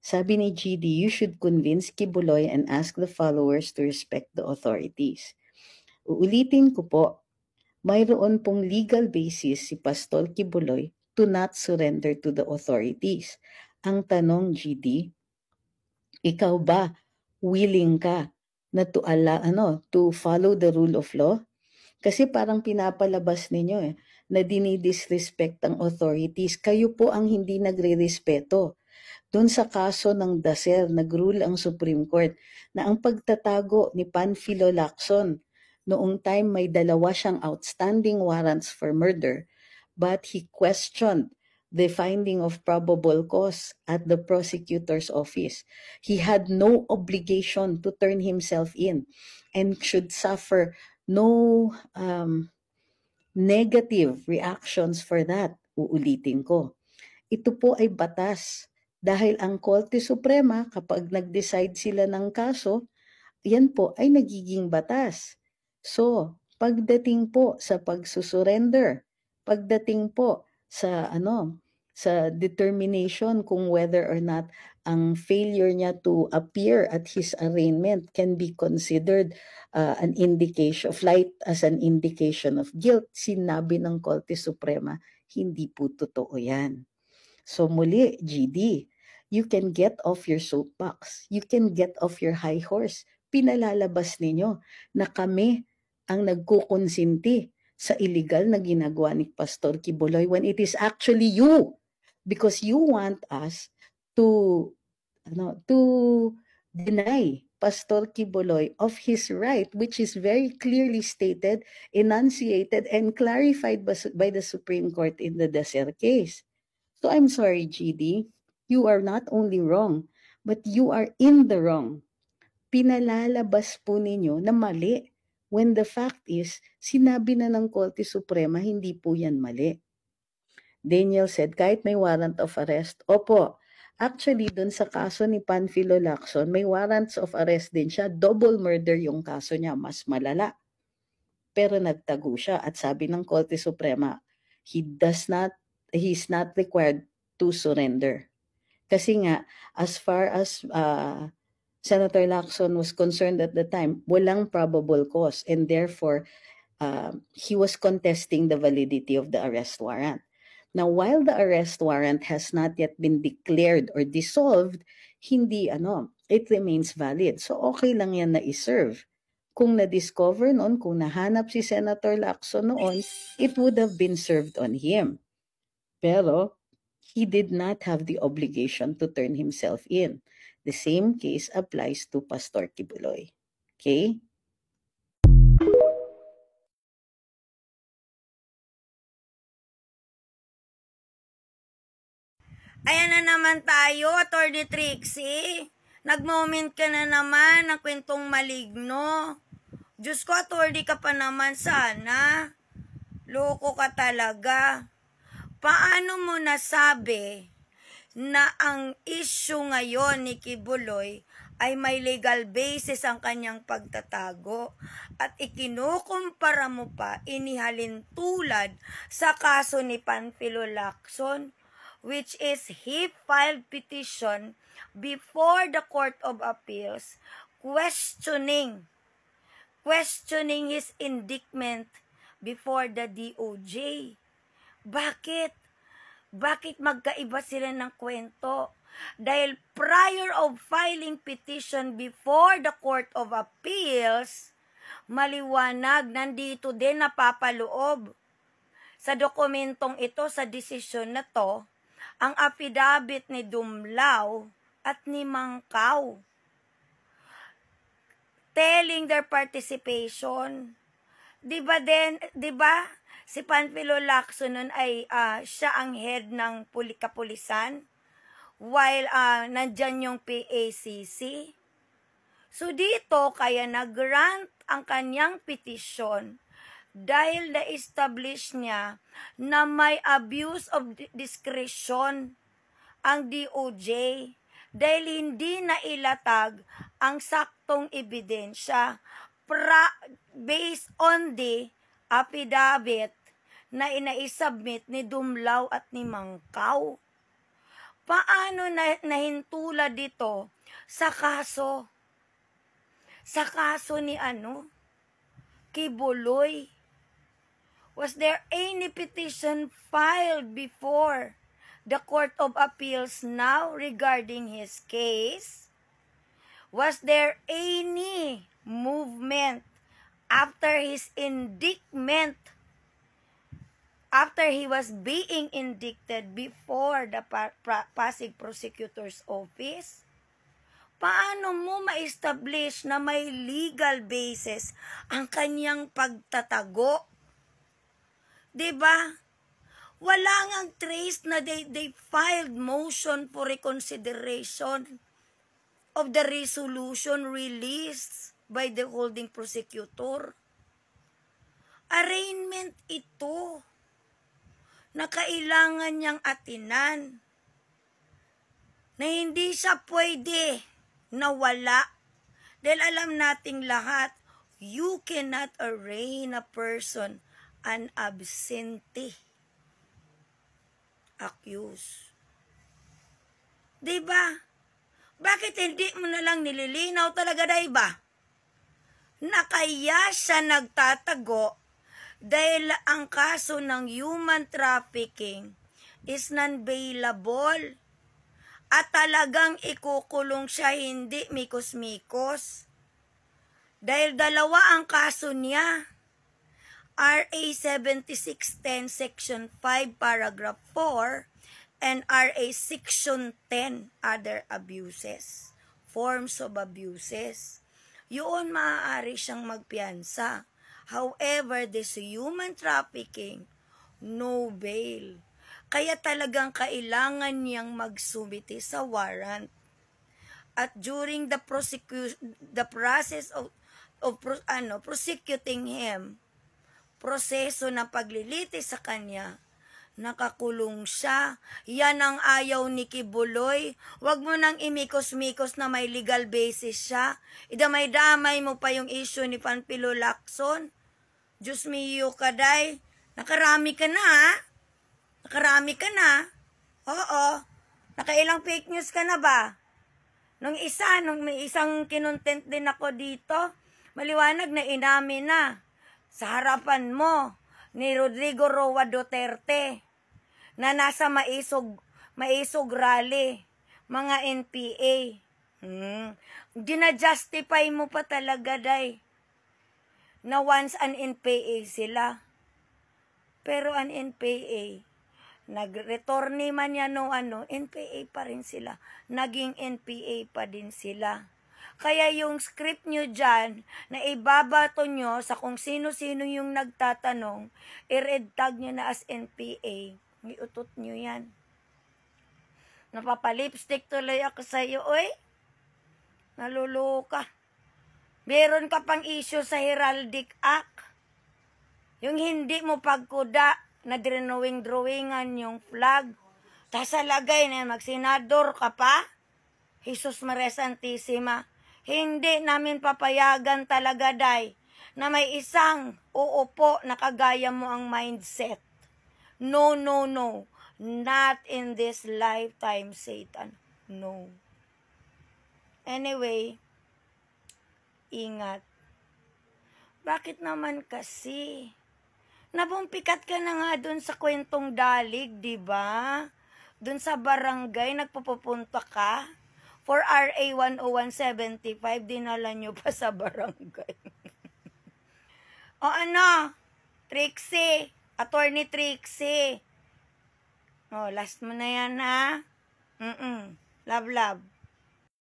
Sabi ni GD, you should convince Kibuloy and ask the followers to respect the authorities. Uulitin ko po, mayroon pong legal basis si Pastor Kibuloy to not surrender to the authorities. Ang tanong, GD, ikaw ba willing ka na to follow the rule of law? Kasi parang pinapalabas ninyo na dinidisrespect ang authorities. Kayo po ang hindi nagre-respeto. Doon sa kaso ng Dacer, nag-rule ang Supreme Court na ang pagtatago ni Panfilo Lacson, noong time may 2 siyang outstanding warrants for murder, but he questioned the finding of probable cause at the prosecutor's office. He had no obligation to turn himself in and should suffer no negative reactions for that. Uulitin ko. Ito po ay batas. Dahil ang Korte Suprema, kapag nag-decide sila ng kaso, yan po ay nagiging batas. So, pagdating po sa pagsusurrender, pagdating po sa sa determination kung whether or not ang failure niya to appear at his arraignment can be considered an indication of flight as an indication of guilt, sinabi ng Korte Suprema, hindi po totoo yan. So muli, GD, you can get off your soapbox. You can get off your high horse. Pinalalabas ninyo na kami ang nagkukonsinti sa illegal na ginagawa ni Pastor Kibuloy when it is actually you. Because you want us to deny Pastor Kibuloy of his right, which is very clearly stated, enunciated, and clarified by the Supreme Court in the Dacer case. So I'm sorry, GD, you are not only wrong, but you are in the wrong. Pinalalabas po ninyo na mali when the fact is, sinabi na ng Korte Suprema, hindi po yan mali. Daniel said, kahit may warrant of arrest, opo, actually dun sa kaso ni Panfilo Lacson, may warrants of arrest din siya, double murder yung kaso niya, mas malala. Pero nagtago siya at sabi ng Korte Suprema, he's not required to surrender. Kasi nga, as far as Senator Lacson was concerned at the time, walang probable cause and therefore, he was contesting the validity of the arrest warrant. Now, while the arrest warrant has not yet been declared or dissolved, it remains valid. So, okay lang yan na iserve. Kung na-discover noon, kung nahanap si Senator Lacson noon, it would have been served on him. Pero, he did not have the obligation to turn himself in. The same case applies to Pastor Kibuloy. Okay? Ayan na naman tayo, Attorney Trixie. Nag-moment ka na naman ng kwentong maligno. Diyos ko, attorney ka pa naman sana. Loko ka talaga. Paano mo nasabi na ang issue ngayon ni Kibuloy ay may legal basis ang kanyang pagtatago at ikinukumpara mo pa, inihalin tulad sa kaso ni Panfilo Lacson, which is he filed petition before the Court of Appeals questioning his indictment before the DOJ. Bakit? Bakit magkaiba sila ng kwento? Dahil prior of filing petition before the Court of Appeals, maliwanag, nandito din napapaloob sa dokumentong ito, sa desisyon na to, ang affidavit ni Dumlao at ni Mangkaw telling their participation. Diba si Panfilo Lacson nun ay siya ang head ng kapulisan while nandyan yung PACC. So dito kaya nag-grant ang kanyang petition dahil na-establish niya na may abuse of discretion ang DOJ dahil hindi na ilatag ang saktong ebidensya based on the affidavit na inaisubmit ni Dumlao at ni Mangkaw. Paano nahintula dito sa kaso? Sa kaso ni Kibuloy. Was there any petition filed before the Court of Appeals now regarding his case? Was there any movement after his indictment, after he was being indicted before the Pasig Prosecutor's Office? Paano mo ma-establish na may legal basis ang kanyang pagtatago? Diba? Wala ngang trace na they filed motion for reconsideration of the resolution released by the holding prosecutor. Arraignment ito na kailangan niyang atinan, na hindi siya pwede nawala. Dahil alam nating lahat, you cannot arraign a person an absentee accused. Diba? Bakit hindi mo na lang nililinaw talaga, diba? Na kaya siya nagtatago dahil ang kaso ng human trafficking is non-bailable at talagang ikukulong siya, hindi mikos-mikos. Dahil dalawa ang kaso niya. RA 7610 Section 5 Paragraph 4 and RA Section 10 Other Abuses, Forms of Abuses. Yun maaari siyang magpiyansa. However, this human trafficking, no bail. Kaya talagang kailangan niyang magsumite sa warrant. At during the process of prosecuting him, proseso na paglilitis sa kanya, nakakulong siya. Yan ang ayaw ni Kibuloy. Huwag mo nang imikos-mikos na may legal basis siya. Idamay-damay mo pa yung issue ni Panfilo Lacson. Diyos mio kaday. Nakarami ka na, ha? Nakarami ka na. Oo. Nakailang fake news ka na ba? Nung may isang kinontent din ako dito, maliwanag na inamin na sa harapan mo ni Rodrigo Roa Duterte na nasa maisog rally, mga NPA. Gina-justify mo pa talaga, day, na once an NPA sila. Pero an NPA, nag-retorni man yan NPA pa rin sila. Naging NPA pa din sila. Kaya yung script nyo dyan, na ibabato nyo sa kung sino-sino yung nagtatanong, i-red tag nyo na as NPA. Iutot nyo yan. Napapalipstick tuloy ako sa'yo, oy. Naluluka. Meron ka pang issue sa Heraldic Act. Yung hindi mo pagkuda, na drawingan yung flag. Tas alagay na magsenador ka pa. Jesus Maria Santissima. Hindi namin papayagan talaga, day, na may isang uupo na kagaya mo ang mindset. No, no, no. Not in this lifetime, Satan. No. Anyway, ingat. Bakit naman kasi? Nabumpikat ka na nga dun sa kwentong dalig, di ba? Dun sa barangay, nagpupunta ka. For RA 10175, dinala nyo pa sa barangay. O Trixie, Attorney Trixie. O, last mo na yan, ha? Love, love.